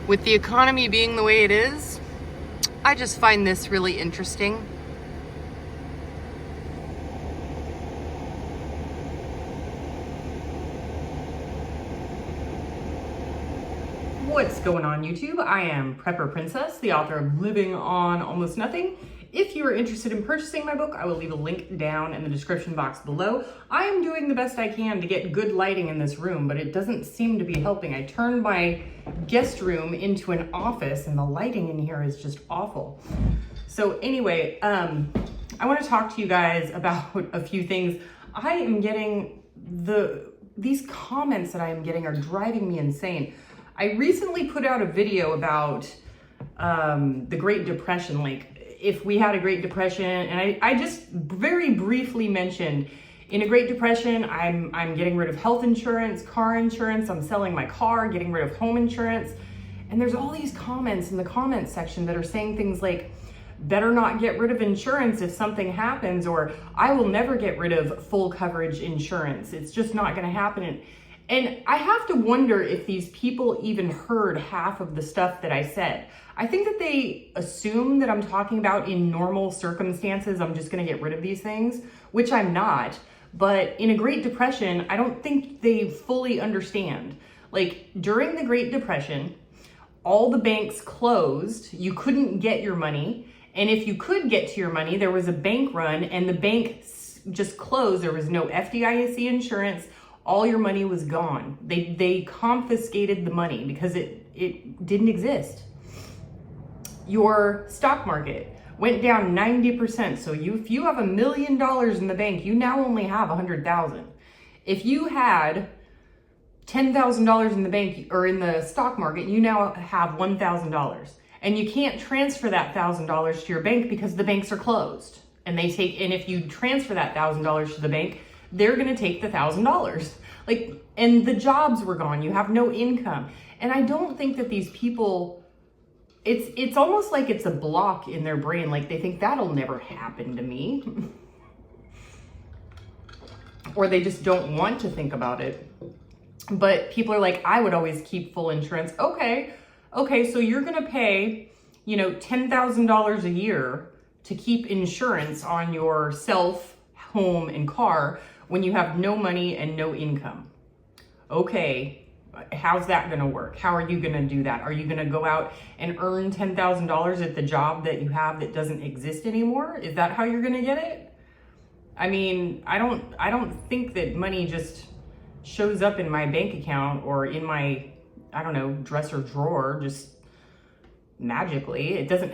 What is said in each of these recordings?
With the economy being the way it is, I just find this really interesting. What's going on, YouTube? I am Prepper Princess, the author of Living on Almost Nothing. If you are interested in purchasing my book, I will leave a link down in the description box below. I am doing the best I can to get good lighting in this room, but it doesn't seem to be helping. I turned my guest room into an office and the lighting in here is just awful. So anyway, I want to talk to you guys about a few things. I am getting these comments that I am getting are driving me insane. I recently put out a video about the Great Depression, like if we had a Great Depression, and I just very briefly mentioned in a Great Depression, I'm getting rid of health insurance, car insurance, I'm selling my car, getting rid of home insurance. And there's all these comments in the comments section that are saying things like, better not get rid of insurance if something happens, or I will never get rid of full coverage insurance. It's just not gonna happen. And I have to wonder if these people even heard half of the stuff that I said. I think that they assume that I'm talking about in normal circumstances, I'm just gonna get rid of these things, which I'm not. But in a Great Depression, I don't think they fully understand. Like during the Great Depression, all the banks closed, you couldn't get your money. And if you could get to your money, there was a bank run and the bank just closed. There was no FDIC insurance. All your money was gone. They confiscated the money because it didn't exist. Your stock market went down 90%. So if you have $1 million in the bank, you now only have 100,000. If you had $10,000 in the bank or in the stock market, you now have $1,000. And you can't transfer that $1,000 to your bank because the banks are closed. And if you transfer that $1,000 to the bank, they're gonna take the $1,000. And the jobs were gone, you have no income. And I don't think that these people, it's almost like it's a block in their brain, like they think that'll never happen to me. Or they just don't want to think about it. But people are like, I would always keep full insurance. Okay, so you're gonna pay, $10,000 a year to keep insurance on yourself, home, and car when you have no money and no income. Okay, how's that gonna work? How are you gonna do that? Are you gonna go out and earn $10,000 at the job that you have that doesn't exist anymore? Is that how you're gonna get it? I mean, I don't think that money just shows up in my bank account or in my, dresser drawer just magically. It doesn't,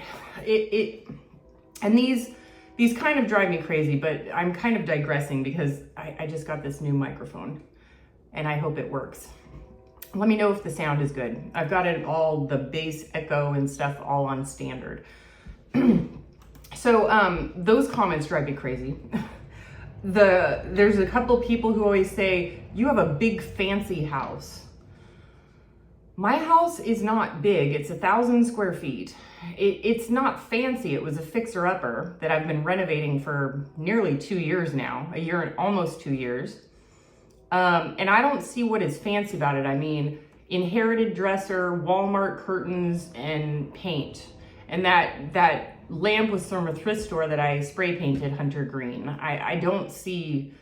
and these kind of drive me crazy, but I'm kind of digressing because I just got this new microphone and I hope it works. Let me know if the sound is good. I've got it all, the bass echo and stuff all on standard. So those comments drive me crazy. There's a couple people who always say, you have a big fancy house. My house is not big, it's 1,000 square feet. It's not fancy, it was a fixer-upper that I've been renovating for nearly 2 years now, a year and almost 2 years. And I don't see what is fancy about it. I mean, inherited dresser, Walmart curtains, and paint. And that lamp was from a thrift store that I spray painted hunter green. I don't see,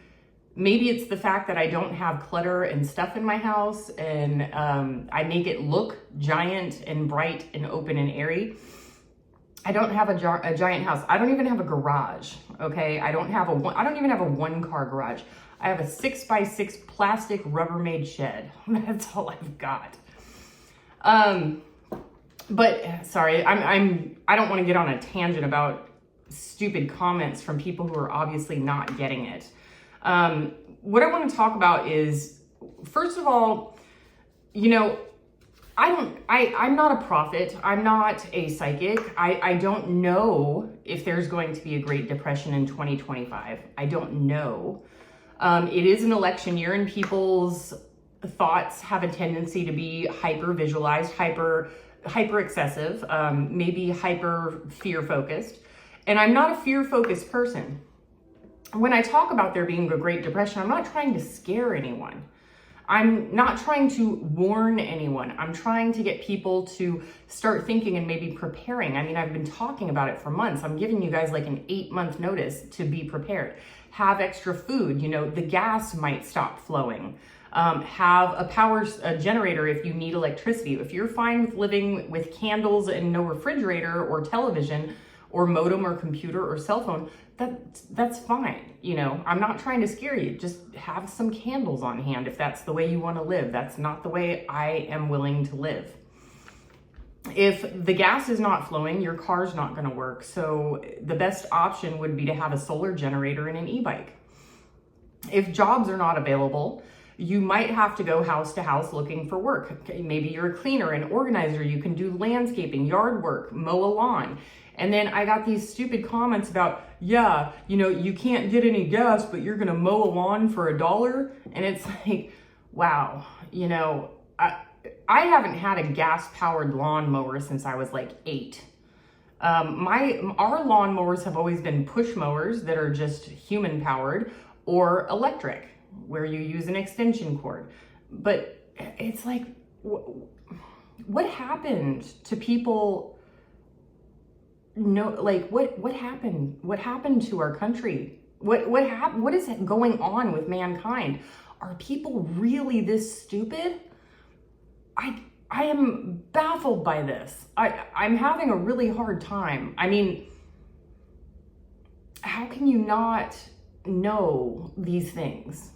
maybe it's the fact that I don't have clutter and stuff in my house and I make it look giant and bright and open and airy. I don't have a giant house. I don't even have a garage, okay? I don't even have a 1-car garage. I have a 6x6 plastic Rubbermaid shed. That's all I've got. But sorry, I don't want to get on a tangent about stupid comments from people who are obviously not getting it. What I want to talk about is, first of all, I'm not a prophet. I'm not a psychic. I don't know if there's going to be a Great Depression in 2025. I don't know. It is an election year and people's thoughts have a tendency to be hyper visualized, hyper excessive, maybe hyper fear focused. And I'm not a fear focused person. When I talk about there being a Great Depression, I'm not trying to scare anyone. I'm not trying to warn anyone. I'm trying to get people to start thinking and maybe preparing. I mean, I've been talking about it for months. I'm giving you guys like an 8-month notice to be prepared. Have extra food. You know, the gas might stop flowing. Have a generator if you need electricity. If you're fine with living with candles and no refrigerator or television or modem or computer or cell phone, that's fine. You know, I'm not trying to scare you. Just have some candles on hand if that's the way you want to live. That's not the way I am willing to live. If the gas is not flowing, your car's not going to work. So the best option would be to have a solar generator and an e-bike. If jobs are not available, you might have to go house to house looking for work. Okay, maybe you're a cleaner, an organizer. You can do landscaping, yard work, mow a lawn. And then I got these stupid comments about, yeah, you know, you can't get any gas, but you're going to mow a lawn for $1. And it's like, wow, you know, I haven't had a gas powered lawnmower since I was like 8. Our lawnmowers have always been push mowers that are just human powered or electric, where you use an extension cord. But it's like, what happened to people? No, like what happened? What happened to our country? What is going on with mankind? Are people really this stupid? I am baffled by this. I'm having a really hard time. I mean, how can you not know these things?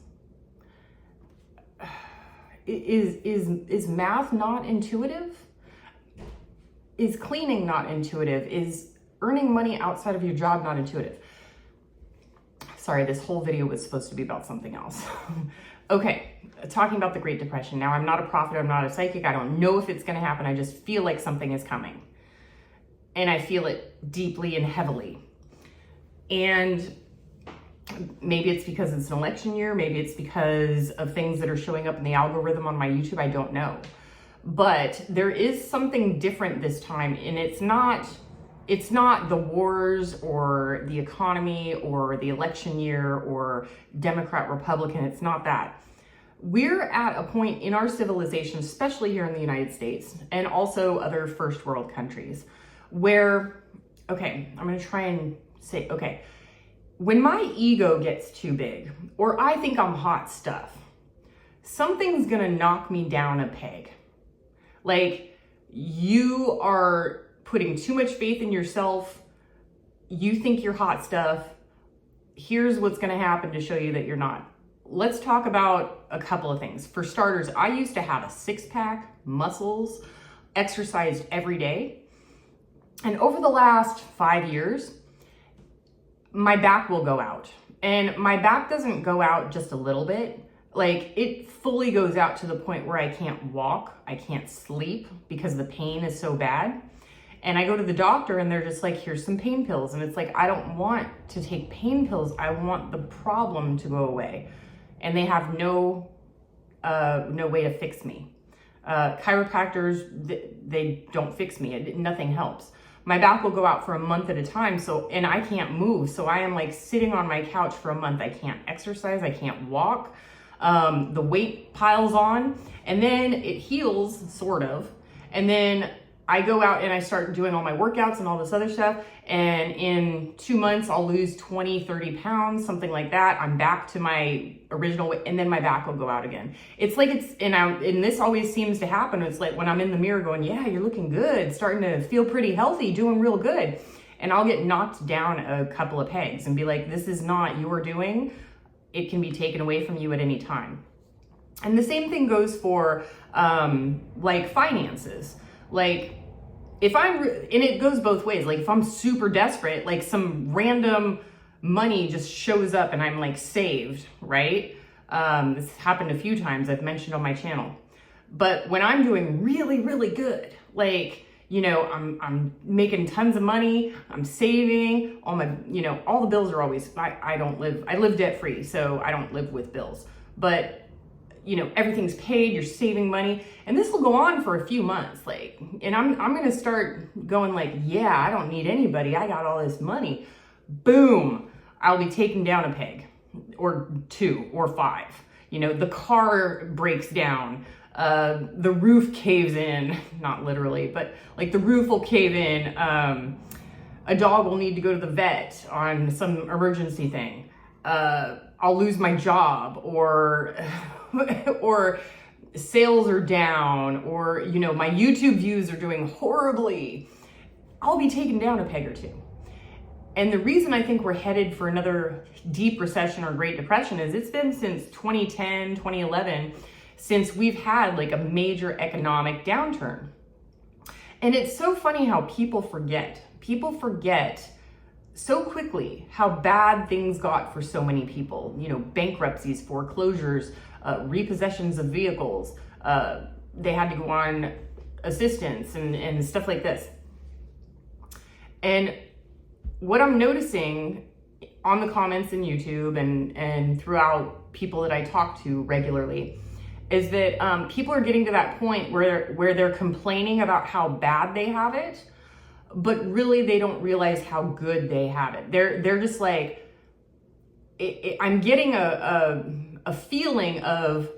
Is math not intuitive? Is cleaning not intuitive? Is earning money outside of your job not intuitive? Sorry, this whole video was supposed to be about something else. Okay, talking about the Great Depression. Now, I'm not a prophet, I'm not a psychic. I don't know if it's going to happen. I just feel like something is coming. And I feel it deeply and heavily. And maybe it's because it's an election year. Maybe it's because of things that are showing up in the algorithm on my YouTube. I don't know. But there is something different this time, and it's not the wars or the economy or the election year or Democrat, Republican. It's not that. We're at a point in our civilization, especially here in the United States and also other first world countries, where, okay, I'm going to try and say, okay, when my ego gets too big or I think I'm hot stuff, something's going to knock me down a peg. Like, you are putting too much faith in yourself. You think you're hot stuff. Here's what's going to happen to show you that you're not. Let's talk about a couple of things. For starters, I used to have a 6-pack, muscles, exercised every day. And over the last 5 years, my back will go out. And my back doesn't go out just a little bit. Like, it fully goes out to the point where I can't walk, I can't sleep because the pain is so bad. And I go to the doctor and they're just like, here's some pain pills. And it's like, I don't want to take pain pills. I want the problem to go away. And they have no way to fix me. Chiropractors, they don't fix me. Nothing helps. My back will go out for a month at a time. And I can't move. So I am like sitting on my couch for a month. I can't exercise. I can't walk. The weight piles on, and then it heals, sort of. And then I go out and I start doing all my workouts and all this other stuff. And in 2 months, I'll lose 20, 30 pounds, something like that. I'm back to my original weight, and then my back will go out again. It's like and this always seems to happen. It's like when I'm in the mirror going, yeah, you're looking good, starting to feel pretty healthy, doing real good. And I'll get knocked down a couple of pegs and be like, this is not your doing. It can be taken away from you at any time. And the same thing goes for like finances. Like, if and it goes both ways. Like, if I'm super desperate, like some random money just shows up and I'm like saved, right? This happened a few times, I've mentioned on my channel. But when I'm doing really, really good, like, you know, I'm making tons of money, I'm saving, all my, you know, all the bills are always, I live debt free, so I don't live with bills. But, you know, everything's paid, you're saving money, and this will go on for a few months, like, and I'm gonna start going like, yeah, I don't need anybody, I got all this money. Boom, I'll be taken down a peg, or 2 or 5. You know, the car breaks down, the roof caves in, not literally, but like the roof will cave in, a dog will need to go to the vet on some emergency thing, I'll lose my job, or or sales are down, or, you know, my YouTube views are doing horribly, I'll be taken down a peg or two. And the reason I think we're headed for another deep recession or Great Depression is it's been since 2010, 2011, since we've had like a major economic downturn. And it's so funny how people forget. People forget so quickly how bad things got for so many people. You know, bankruptcies, foreclosures, repossessions of vehicles. They had to go on assistance and stuff like this. And what I'm noticing on the comments in YouTube and throughout people that I talk to regularly is that people are getting to that point where they're complaining about how bad they have it, but really they don't realize how good they have it. They're just like, I'm getting a feeling of,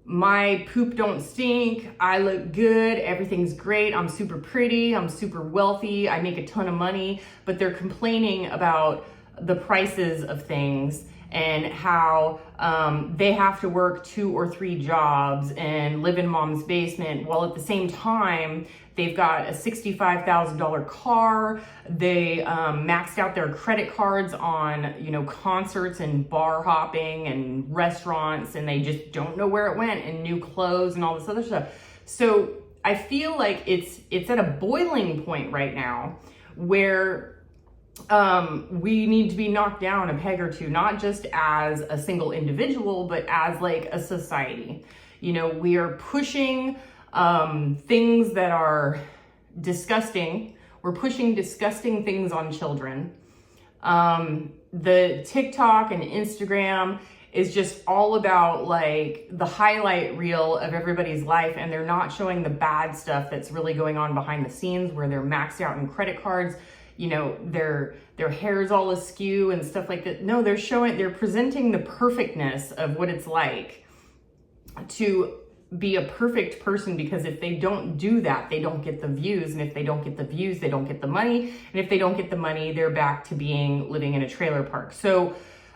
my poop don't stink, I look good, everything's great, I'm super pretty, I'm super wealthy, I make a ton of money, but they're complaining about the prices of things and how they have to work 2 or 3 jobs and live in mom's basement, while at the same time they've got a $65,000 car. They maxed out their credit cards on, you know, concerts and bar hopping and restaurants, and they just don't know where it went, and new clothes and all this other stuff. So I feel like it's at a boiling point right now where we need to be knocked down a peg or two, not just as a single individual, but as like a society. You know, we are pushing things that are disgusting. We're pushing disgusting things on children. The TikTok and Instagram is just all about like the highlight reel of everybody's life, and they're not showing the bad stuff that's really going on behind the scenes, where they're maxed out in credit cards. You know, their hair's all askew and stuff like that. No, they're presenting the perfectness of what it's like to be a perfect person, because if they don't do that, they don't get the views. And if they don't get the views, they don't get the money. And if they don't get the money, they're back to living in a trailer park. So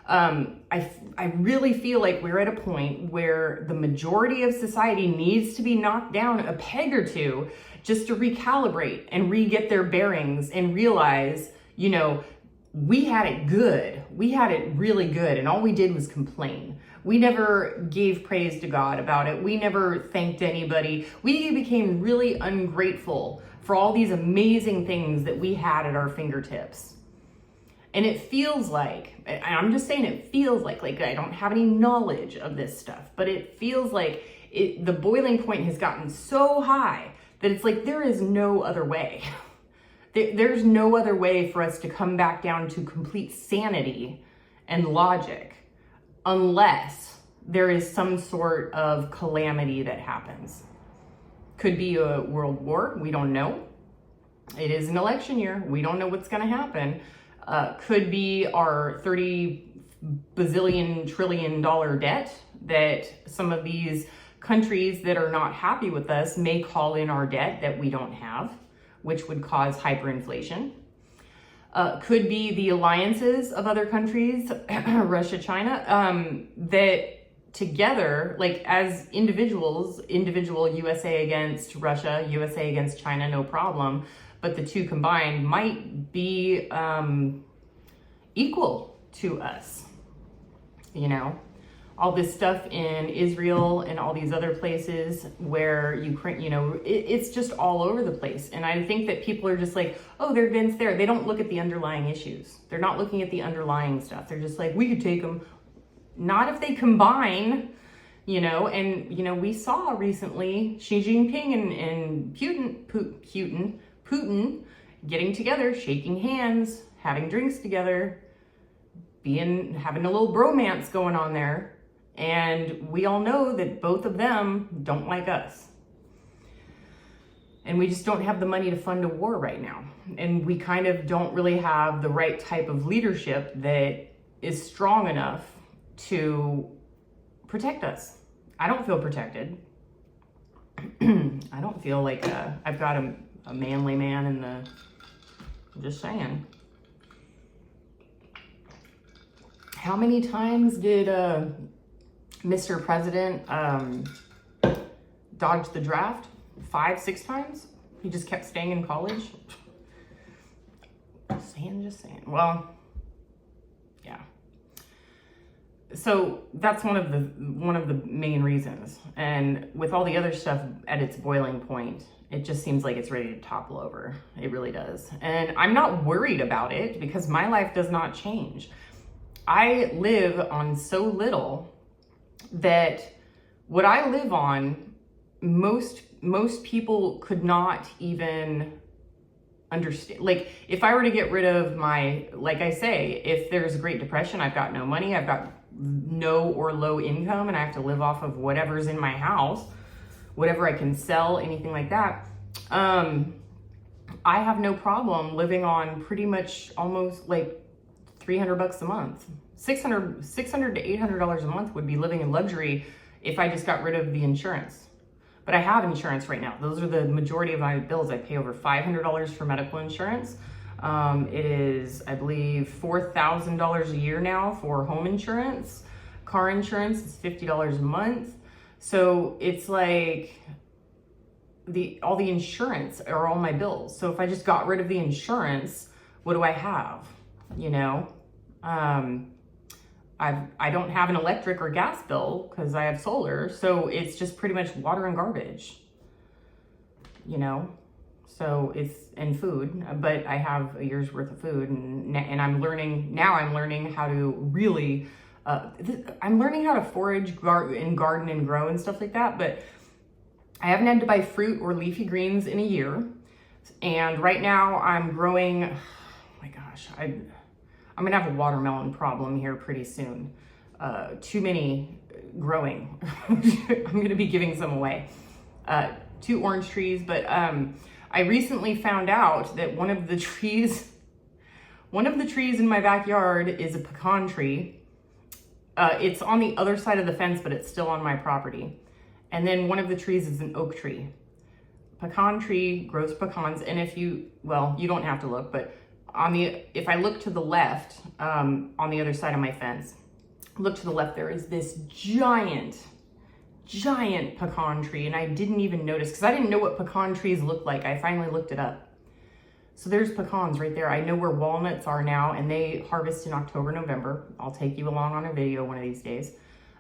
I really feel like we're at a point where the majority of society needs to be knocked down a peg or two just to recalibrate and re-get their bearings and realize, you know, we had it good. We had it really good. And all we did was complain. We never gave praise to God about it. We never thanked anybody. We became really ungrateful for all these amazing things that we had at our fingertips. And it feels like, and I'm just saying it feels like I don't have any knowledge of this stuff, but it feels like the boiling point has gotten so high that it's like there is no other way. There's no other way for us to come back down to complete sanity and logic unless there is some sort of calamity that happens. Could be a world war, we don't know. It is an election year, we don't know what's gonna happen. Could be our 30 bazillion trillion dollar debt that some of these countries that are not happy with us may call in our debt that we don't have, which would cause hyperinflation. Could be the alliances of other countries, Russia, China, that together, like as individuals, individual USA against Russia, USA against China, no problem. But the two combined might be equal to us. You know, all this stuff in Israel and all these other places where Ukraine, you know, it's just all over the place. And I think that people are just like, oh, they're against there. They don't look at the underlying issues. They're not looking at the underlying stuff. They're just like, we could take them. Not if they combine, you know. And, you know, we saw recently Xi Jinping and Putin getting together, shaking hands, having drinks together, having a little bromance going on there. And we all know that both of them don't like us. And we just don't have the money to fund a war right now. And we kind of don't really have the right type of leadership that is strong enough to protect us. I don't feel protected. I don't feel like I've got a manly man in the, I'm just saying. How many times did Mr. President dodge the draft? 5, 6 times? He just kept staying in college? Just saying. Well, yeah. So that's one of the main reasons. And with all the other stuff at its boiling point, it just seems like it's ready to topple over. It really does. And I'm not worried about it because my life does not change. I live on so little that what I live on, most people could not even understand. Like, if I were to get rid of my, like I say, if there's a Great Depression, I've got no money, I've got no or low income, and I have to live off of whatever's in my house, whatever I can sell, anything like that. I have no problem living on pretty much almost like $300 a month. $600 to $800 a month would be living in luxury if I just got rid of the insurance. But I have insurance right now. Those are the majority of my bills. I pay over $500 for medical insurance. It is, I believe, $4,000 a year now for home insurance. Car insurance is $50 a month. So it's like all the insurance are all my bills. So if I just got rid of the insurance, what do I have? You know, I don't have an electric or gas bill because I have solar. So it's just pretty much water and garbage, you know? So it's, and food, but I have a year's worth of food, and I'm learning how to really, I'm learning how to forage and garden and grow and stuff like that, but I haven't had to buy fruit or leafy greens in a year. And right now I'm growing, oh my gosh, I'm gonna have a watermelon problem here pretty soon. Too many growing. I'm gonna be giving some away. 2 orange trees, but I recently found out that one of the trees in my backyard is a pecan tree. It's on the other side of the fence, but it's still on my property. And then one of the trees is an oak tree. Pecan tree grows pecans, and you don't have to look, but if I look to the left, on the other side of my fence, look to the left, there is this giant pecan tree, and I didn't even notice because I didn't know what pecan trees look like. I finally looked it up. So there's pecans right there. I know where walnuts are now, and they harvest in October, November. I'll take you along on a video one of these days.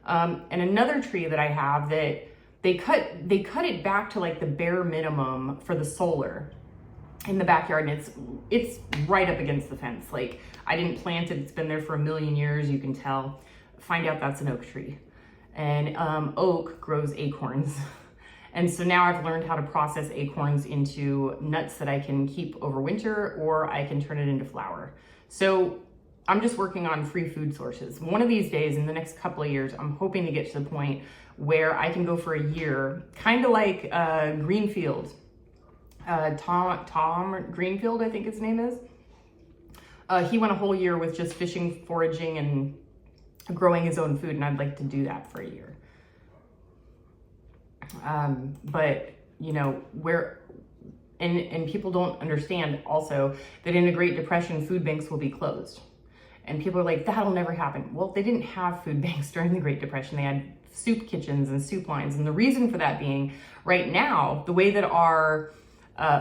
And another tree that I have that they cut it back to like the bare minimum for the solar in the backyard, and it's right up against the fence. Like, I didn't plant it, it's been there for 1,000,000 years, you can tell. Find out that's an oak tree. And oak grows acorns. And so now I've learned how to process acorns into nuts that I can keep over winter, or I can turn it into flour. So I'm just working on free food sources. One of these days, in the next couple of years, I'm hoping to get to the point where I can go for a year, kind of like Greenfield. Tom Greenfield, I think his name is. He went a whole year with just fishing, foraging, and growing his own food, and I'd like to do that for a year. But you know, and people don't understand also that in a Great Depression, food banks will be closed. And people are like, that'll never happen. Well, they didn't have food banks during the Great Depression. They had soup kitchens and soup lines. And the reason for that being, right now, the way that our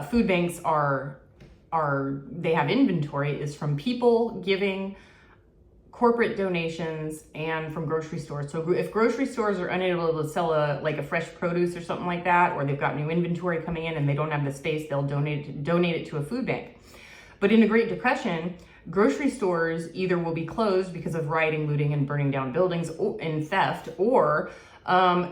food banks they have inventory is from people giving corporate donations and from grocery stores. So if grocery stores are unable to sell a fresh produce or something like that, or they've got new inventory coming in and they don't have the space, they'll donate it to a food bank. But in the Great Depression, grocery stores either will be closed because of rioting, looting, and burning down buildings and theft, or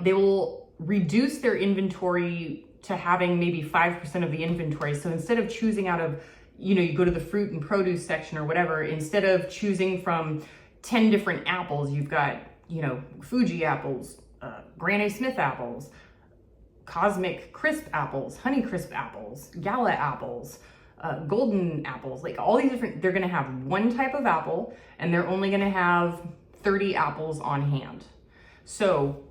they will reduce their inventory to having maybe 5% of the inventory. So instead of choosing out of, you go to the fruit and produce section or whatever, instead of choosing from 10 different apples, you've got, Fuji apples, Granny Smith apples, Cosmic Crisp apples, Honey Crisp apples, Gala apples, golden apples, like all these different, they're gonna have one type of apple, and they're only gonna have 30 apples on hand. So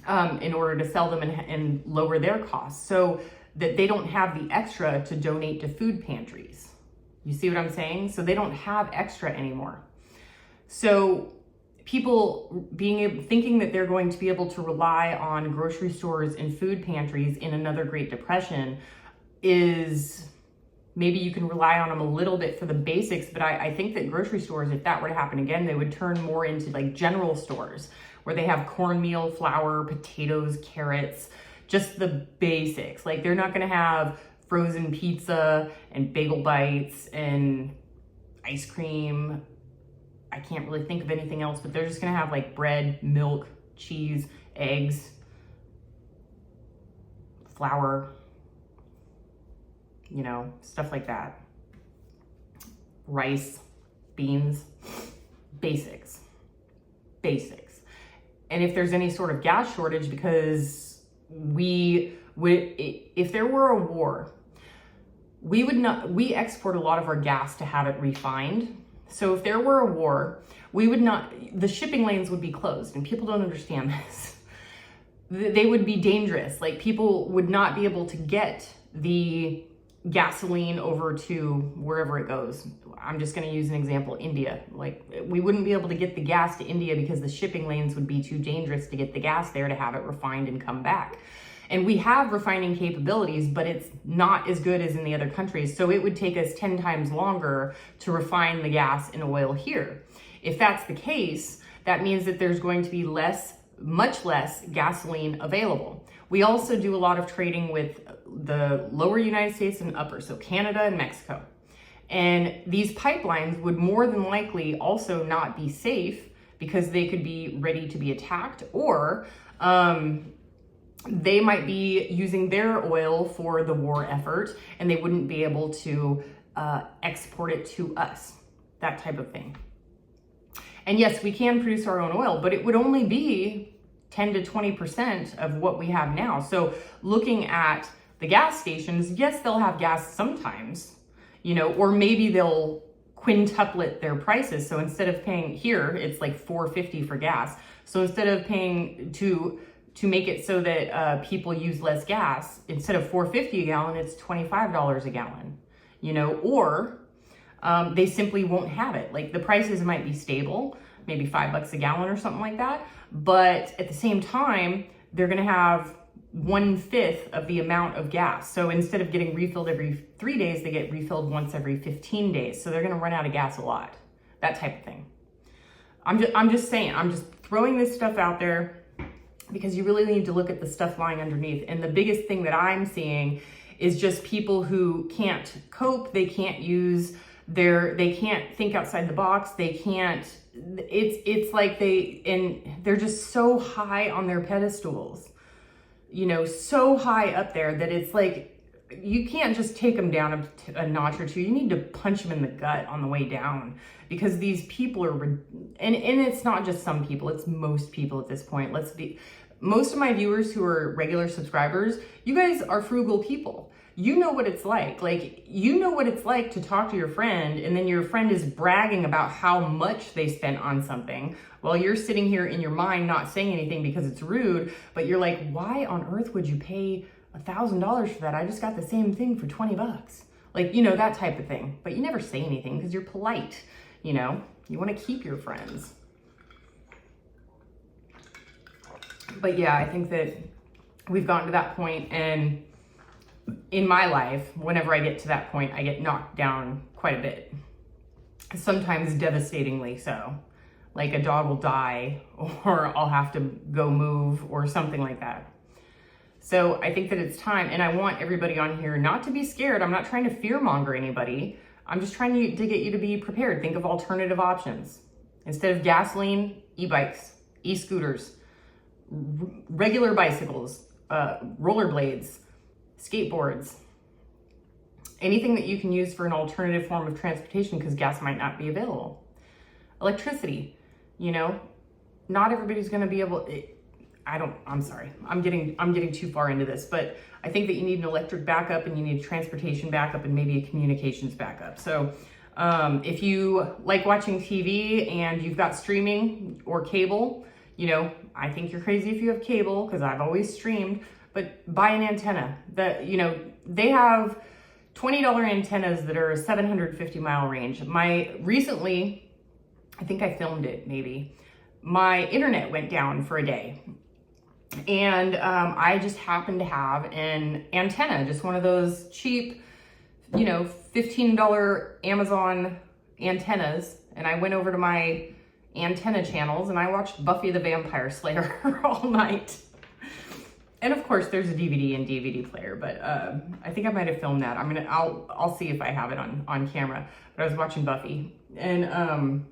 in order to sell them and lower their costs, so that they don't have the extra to donate to food pantries. You see what I'm saying? So they don't have extra anymore. So people thinking that they're going to be able to rely on grocery stores and food pantries in another Great Depression is, maybe you can rely on them a little bit for the basics, but I think that grocery stores, if that were to happen again, they would turn more into like general stores where they have cornmeal, flour, potatoes, carrots, just the basics. Like they're not gonna have frozen pizza and bagel bites and ice cream. I can't really think of anything else, but they're just gonna have like bread, milk, cheese, eggs, flour, you know, stuff like that. Rice, beans, basics. And if there's any sort of gas shortage, because if there were a war, we export a lot of our gas to have it refined. So if there were a war, the shipping lanes would be closed, and people don't understand this. They would be dangerous. Like people would not be able to get the gasoline over to wherever it goes. I'm just going to use an example, India. Like we wouldn't be able to get the gas to India because the shipping lanes would be too dangerous to get the gas there to have it refined and come back. And we have refining capabilities, but it's not as good as in the other countries. So it would take us 10 times longer to refine the gas and oil here. If that's the case, that means that there's going to be much less gasoline available. We also do a lot of trading with the lower United States and upper, so Canada and Mexico. And these pipelines would more than likely also not be safe because they could be ready to be attacked, or they might be using their oil for the war effort and they wouldn't be able to export it to us, that type of thing. And yes, we can produce our own oil, but it would only be 10 to 20% of what we have now. So looking at the gas stations, yes, they'll have gas sometimes, you know, or maybe they'll quintuplet their prices. So instead of paying here, it's like $4.50 for gas. So instead of paying to make it so that people use less gas, instead of $4.50 a gallon, it's $25 a gallon, you know, or they simply won't have it. Like the prices might be stable, maybe $5 a gallon or something like that. But at the same time, they're going to have 1/5 of the amount of gas. So instead of getting refilled every 3 days, they get refilled once every 15 days. So they're going to run out of gas a lot, that type of thing. I'm just saying, I'm just throwing this stuff out there because you really need to look at the stuff lying underneath. And the biggest thing that I'm seeing is just people who can't cope. They can't they can't think outside the box. They can't, it's like they're just so high on their pedestals, you know, so high up there that it's like, you can't just take them down a notch or two. You need to punch them in the gut on the way down, because these people are, and it's not just some people, it's most people at this point. Most of my viewers who are regular subscribers, you guys are frugal people. You know what it's like. Like, you know what it's like to talk to your friend and then your friend is bragging about how much they spent on something while you're sitting here in your mind not saying anything because it's rude, but you're like, why on earth would you pay $1,000 for that? I just got the same thing for $20. Like, you know, that type of thing. But you never say anything because you're polite, you know? You want to keep your friends. But yeah, I think that we've gotten to that point, and in my life, whenever I get to that point, I get knocked down quite a bit. Sometimes devastatingly so. Like a dog will die, or I'll have to go move, or something like that. So I think that it's time, and I want everybody on here not to be scared. I'm not trying to fearmonger anybody. I'm just trying to get you to be prepared. Think of alternative options. Instead of gasoline, e-bikes, e-scooters, regular bicycles, rollerblades, skateboards, anything that you can use for an alternative form of transportation because gas might not be available. Electricity, you know, not everybody's going to be able, I'm sorry, I'm getting too far into this, but I think that you need an electric backup and you need a transportation backup and maybe a communications backup. So if you like watching TV and you've got streaming or cable, you know, I think you're crazy if you have cable, because I've always streamed, but buy an antenna. They have $20 antennas that are a 750-mile range. Recently, I think I filmed it maybe, my internet went down for a day. And I just happened to have an antenna, just one of those cheap, $15 Amazon antennas. And I went over to my antenna channels and I watched Buffy the Vampire Slayer all night. And of course there's a DVD and DVD player, but I think I might have filmed that. I'll see if I have it on camera. But I was watching Buffy, and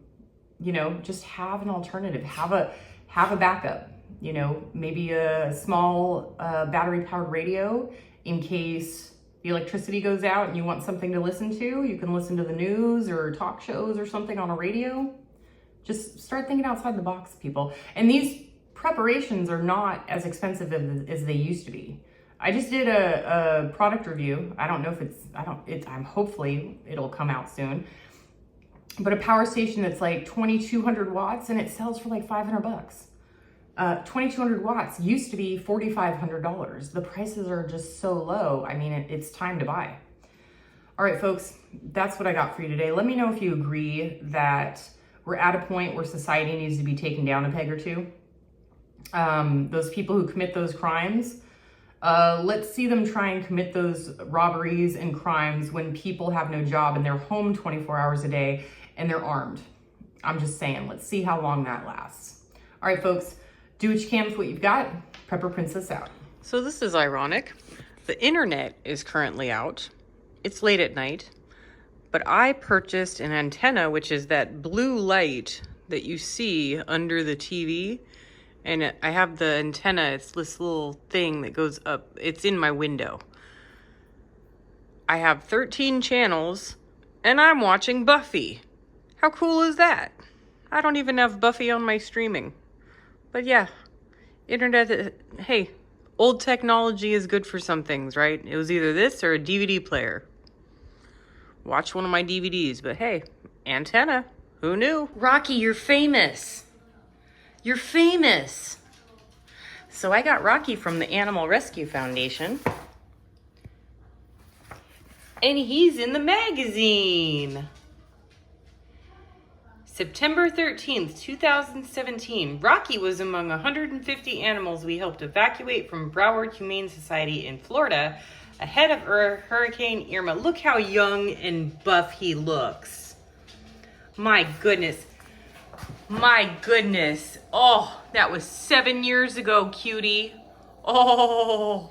just have an alternative, have a backup. Maybe a small battery powered radio in case the electricity goes out and you want something to listen to. You can listen to the news or talk shows or something on a radio. Just start thinking outside the box, people. And these preparations are not as expensive as they used to be. I just did a product review. I don't know if I'm hopefully it'll come out soon. But a power station that's like 2,200 watts and it sells for like $500. 2,200 watts used to be $4,500. The prices are just so low. I mean, it's time to buy. All right, folks, that's what I got for you today. Let me know if you agree that we're at a point where society needs to be taken down a peg or two. Those people who commit those crimes, let's see them try and commit those robberies and crimes when people have no job and they're home 24 hours a day and they're armed. I'm just saying, let's see how long that lasts. All right, folks, do what you can with what you've got. Prepper Princess out. So this is ironic. The internet is currently out. It's late at night, but I purchased an antenna, which is that blue light that you see under the TV. And I have the antenna, it's this little thing that goes up. It's in my window. I have 13 channels and I'm watching Buffy. How cool is that? I don't even have Buffy on my streaming. But yeah, internet, hey, old technology is good for some things, right? It was either this or a DVD player. Watch one of my DVDs, but hey, antenna, who knew? Rocky, you're famous. You're famous. So I got Rocky from the Animal Rescue Foundation. And he's in the magazine. September 13th, 2017. Rocky was among 150 animals we helped evacuate from Broward Humane Society in Florida ahead of Hurricane Irma. Look how young and buff he looks. My goodness. My goodness. Oh, that was 7 years ago, cutie. Oh.